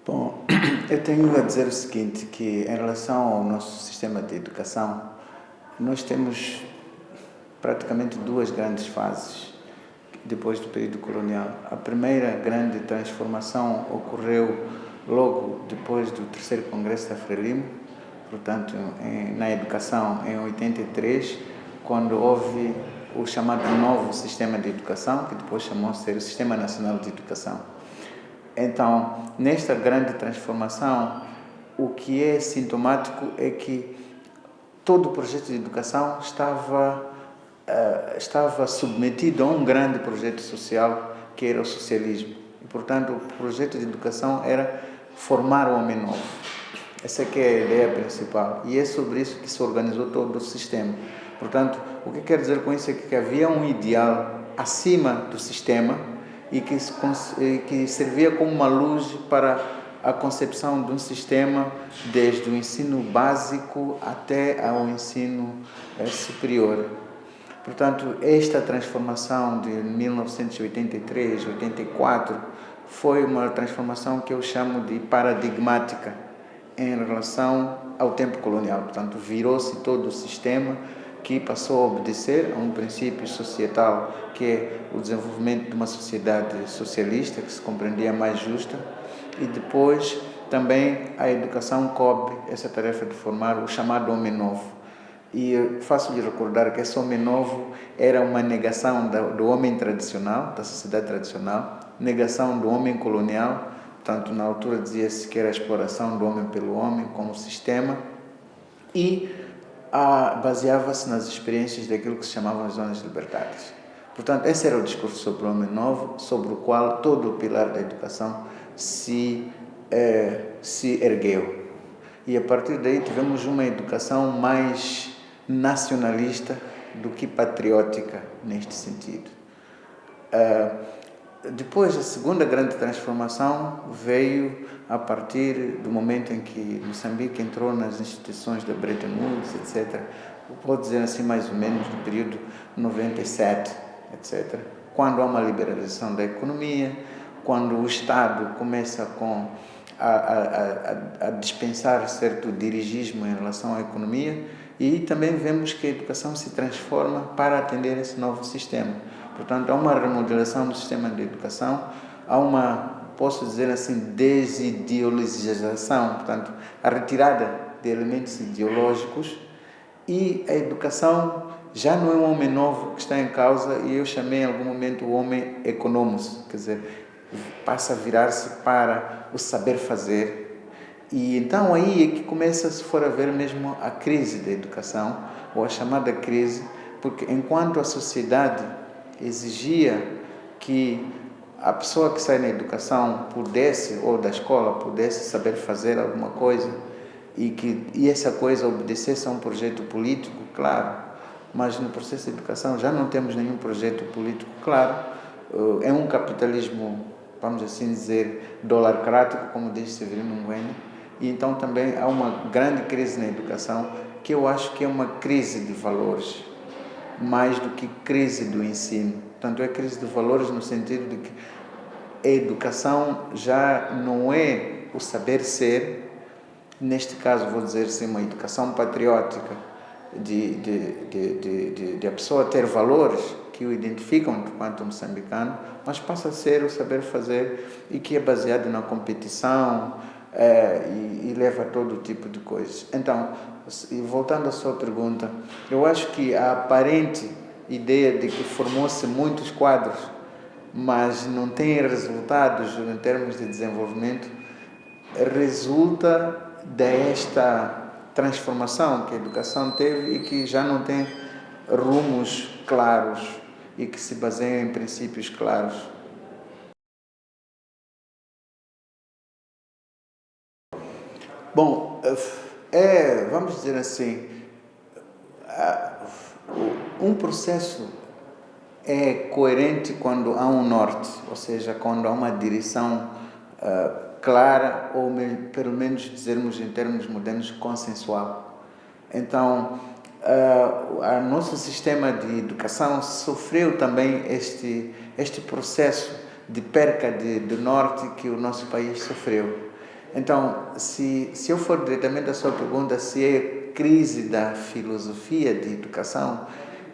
Bom, eu tenho a dizer o seguinte, que em relação ao nosso sistema de educação, nós temos praticamente duas grandes fases depois do período colonial. A primeira grande transformação ocorreu logo depois do terceiro Congresso da Frelimo, portanto, na educação em 83, quando houve o chamado novo sistema de educação, que depois chamou-se o Sistema Nacional de Educação. Então, nesta grande transformação, o que é sintomático é que todo o projeto de educação estava submetido a um grande projeto social que era o socialismo. E, portanto, o projeto de educação era formar o homem novo. Essa que é a ideia principal. E é sobre isso que se organizou todo o sistema. Portanto, o que quero dizer com isso é que havia um ideal acima do sistema e que servia como uma luz para a concepção de um sistema desde o ensino básico até ao ensino superior. Portanto, esta transformação de 1983, 84, foi uma transformação que eu chamo de paradigmática em relação ao tempo colonial. Portanto, virou-se todo o sistema que passou a obedecer a um princípio societal que é o desenvolvimento de uma sociedade socialista que se compreendia mais justa, e depois também a educação cobre essa tarefa de formar o chamado homem novo. E faço-lhe recordar que esse homem novo era uma negação do homem tradicional, da sociedade tradicional, negação do homem colonial, portanto na altura dizia-se que era a exploração do homem pelo homem como sistema, e baseava-se nas experiências daquilo que se chamavam as zonas libertárias. Portanto, esse era o discurso sobre o homem novo, sobre o qual todo o pilar da educação se ergueu. E a partir daí tivemos uma educação mais nacionalista do que patriótica neste sentido. Depois, a segunda grande transformação veio a partir do momento em que Moçambique entrou nas instituições da Bretton Woods, etc. Vou dizer assim, mais ou menos, do período 97, etc. Quando há uma liberalização da economia, quando o Estado começa a dispensar certo dirigismo em relação à economia, e também vemos que a educação se transforma para atender esse novo sistema. Portanto, há uma remodelação do sistema de educação, há uma, posso dizer assim, desideologização, portanto, a retirada de elementos ideológicos, e a educação já não é um homem novo que está em causa, e eu chamei em algum momento o homem economos, quer dizer, passa a virar-se para o saber fazer. E então aí é que começa, se for a ver mesmo, a crise da educação, ou a chamada crise, porque enquanto a sociedade exigia que a pessoa que sai na educação pudesse, ou da escola, pudesse saber fazer alguma coisa, e essa coisa obedecesse a um projeto político, claro, mas no processo de educação já não temos nenhum projeto político claro, é um capitalismo, vamos assim dizer, dolarcrático, como diz Severino Nguyen, e então também há uma grande crise na educação, que eu acho que é uma crise de valores, mais do que crise do ensino. Portanto, é crise de valores no sentido de que a educação já não é o saber ser, neste caso vou dizer assim, uma educação patriótica, de a pessoa ter valores que o identificam enquanto moçambicano, mas passa a ser o saber fazer, e que é baseado na competição, e leva a todo tipo de coisas. Então, voltando à sua pergunta, eu acho que a aparente ideia de que formou-se muitos quadros, mas não tem resultados em termos de desenvolvimento, resulta desta transformação que a educação teve e que já não tem rumos claros e que se baseia em princípios claros. Bom, vamos dizer assim, um processo é coerente quando há um norte, ou seja, quando há uma direção clara, ou pelo menos dizermos em termos modernos, consensual. Então, o nosso sistema de educação sofreu também este processo de perca de norte que o nosso país sofreu. Então, se eu for diretamente à sua pergunta, se é crise da filosofia de educação,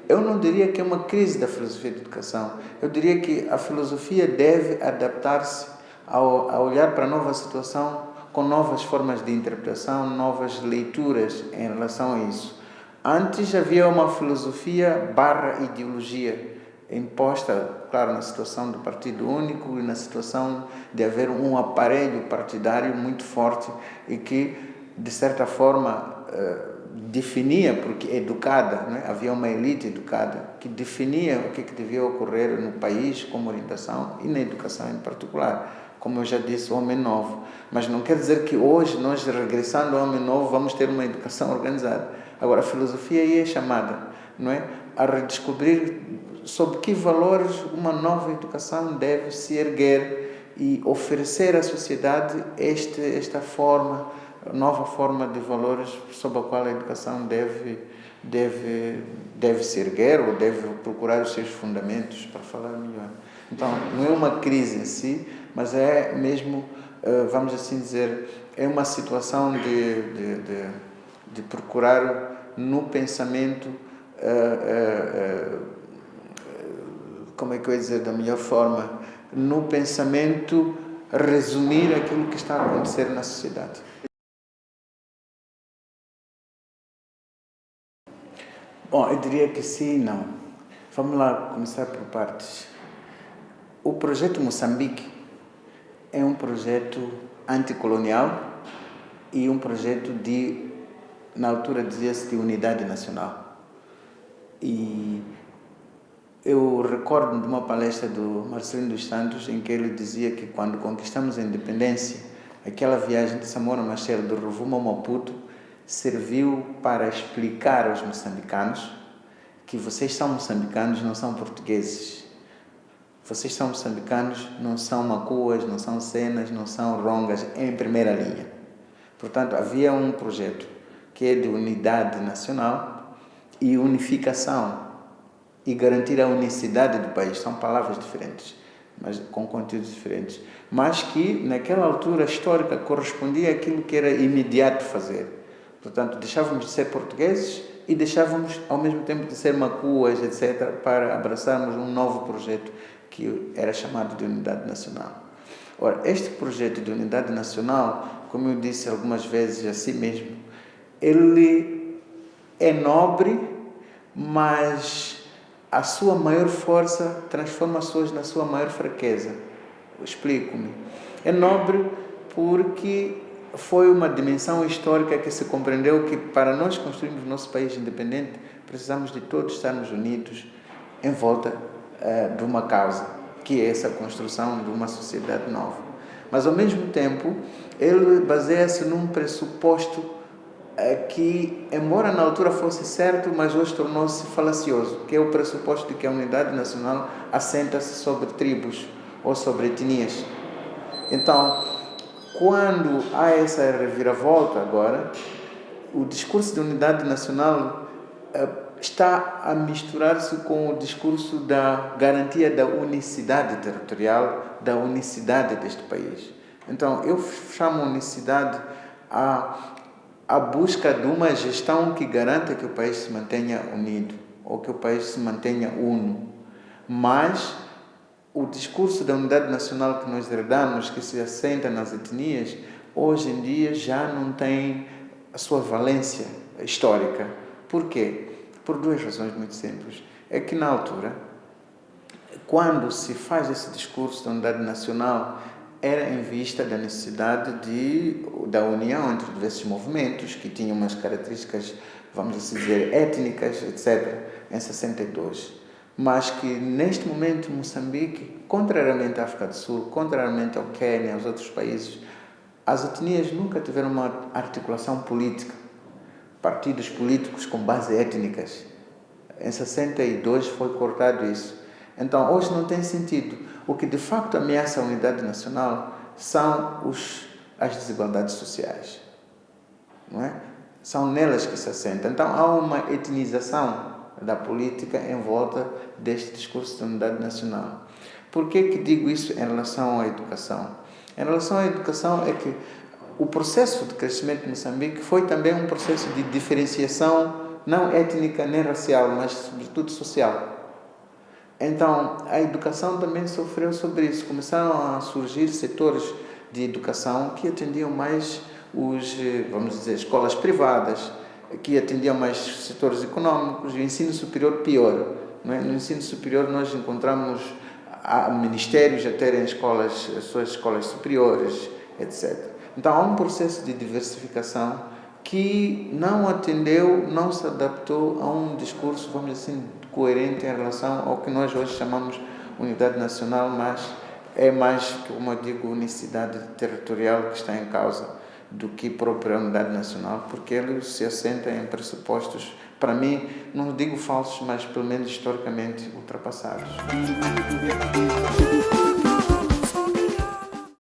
eu não diria que é uma crise da filosofia de educação. Eu diria que a filosofia deve adaptar-se a olhar para a nova situação com novas formas de interpretação, novas leituras em relação a isso. Antes havia uma filosofia barra ideologia imposta, claro, na situação do partido único e na situação de haver um aparelho partidário muito forte e que, de certa forma, definia, porque educada, né? Havia uma elite educada que definia o que devia ocorrer no país como orientação e na educação em particular. Como eu já disse, o homem novo. Mas não quer dizer que hoje, nós regressando ao homem novo, vamos ter uma educação organizada. Agora, a filosofia aí é chamada, não é, a redescobrir sob que valores uma nova educação deve se erguer e oferecer à sociedade esta nova forma de valores sob a qual a educação deve se erguer ou deve procurar os seus fundamentos, para falar melhor. Então, não é uma crise em si, mas é mesmo, vamos assim dizer, é uma situação de procurar no pensamento, como é que eu ia dizer da melhor forma, no pensamento resumir aquilo que está a acontecer na sociedade. Bom, eu diria que sim e não. Vamos lá começar por partes. O projeto Moçambique é um projeto anticolonial e um projeto na altura dizia-se de unidade nacional. E eu recordo de uma palestra do Marcelino dos Santos em que ele dizia que quando conquistamos a independência, aquela viagem de Samora Machel do Rovuma ao Maputo serviu para explicar aos moçambicanos que vocês são moçambicanos, não são portugueses. Vocês são moçambicanos, não são macuas, não são cenas, não são rongas, em primeira linha. Portanto, havia um projeto que é de unidade nacional e unificação e garantir a unicidade do país. São palavras diferentes, mas com conteúdos diferentes. Mas que, naquela altura histórica, correspondia àquilo que era imediato fazer. Portanto, deixávamos de ser portugueses e deixávamos, ao mesmo tempo, de ser macuas, etc., para abraçarmos um novo projeto que era chamado de Unidade Nacional. Ora, este projeto de Unidade Nacional, como eu disse algumas vezes assim mesmo, ele é nobre, mas a sua maior força transforma as pessoas na sua maior fraqueza. Explico-me. É nobre porque foi uma dimensão histórica que se compreendeu que para nós construirmos nosso país independente, precisamos de todos estarmos unidos em volta de uma causa, que é essa construção de uma sociedade nova. Mas, ao mesmo tempo, ele baseia-se num pressuposto que, embora na altura fosse certo, mas hoje tornou-se falacioso, que é o pressuposto de que a unidade nacional assenta-se sobre tribos ou sobre etnias. Então, quando há essa reviravolta agora, o discurso de unidade nacional está a misturar-se com o discurso da garantia da unicidade territorial, da unicidade deste país. Então, eu chamo unicidade a busca de uma gestão que garanta que o país se mantenha unido, ou que o país se mantenha uno. Mas o discurso da unidade nacional que nós herdamos, que se assenta nas etnias, hoje em dia já não tem a sua valência histórica. Por quê? Por duas razões muito simples. É que na altura, quando se faz esse discurso da unidade nacional, era em vista da necessidade da união entre diversos movimentos que tinham umas características, vamos assim dizer, étnicas, etc., em 62. Mas que neste momento Moçambique, contrariamente à África do Sul, contrariamente ao Quênia, aos outros países, as etnias nunca tiveram uma articulação política, partidos políticos com base étnicas. Em 62 foi cortado isso. Então, hoje não tem sentido. O que de facto ameaça a unidade nacional são as desigualdades sociais. Não é? São nelas que se assenta. Então, há uma etnização da política em volta deste discurso de unidade nacional. Por que digo isso em relação à educação? Em relação à educação é que o processo de crescimento de Moçambique foi também um processo de diferenciação, não étnica nem racial, mas sobretudo social. Então, a educação também sofreu sobre isso. Começaram a surgir setores de educação que atendiam mais vamos dizer, escolas privadas, que atendiam mais setores econômicos, e o ensino superior pior. Não é? No ensino superior nós encontramos ministérios a terem as suas escolas superiores, etc. Então, há um processo de diversificação que não atendeu, não se adaptou a um discurso, vamos dizer assim, coerente em relação ao que nós hoje chamamos unidade nacional, mas é mais, como eu digo, unicidade territorial que está em causa do que própria unidade nacional, porque ele se assenta em pressupostos, para mim, não digo falsos, mas pelo menos historicamente ultrapassados.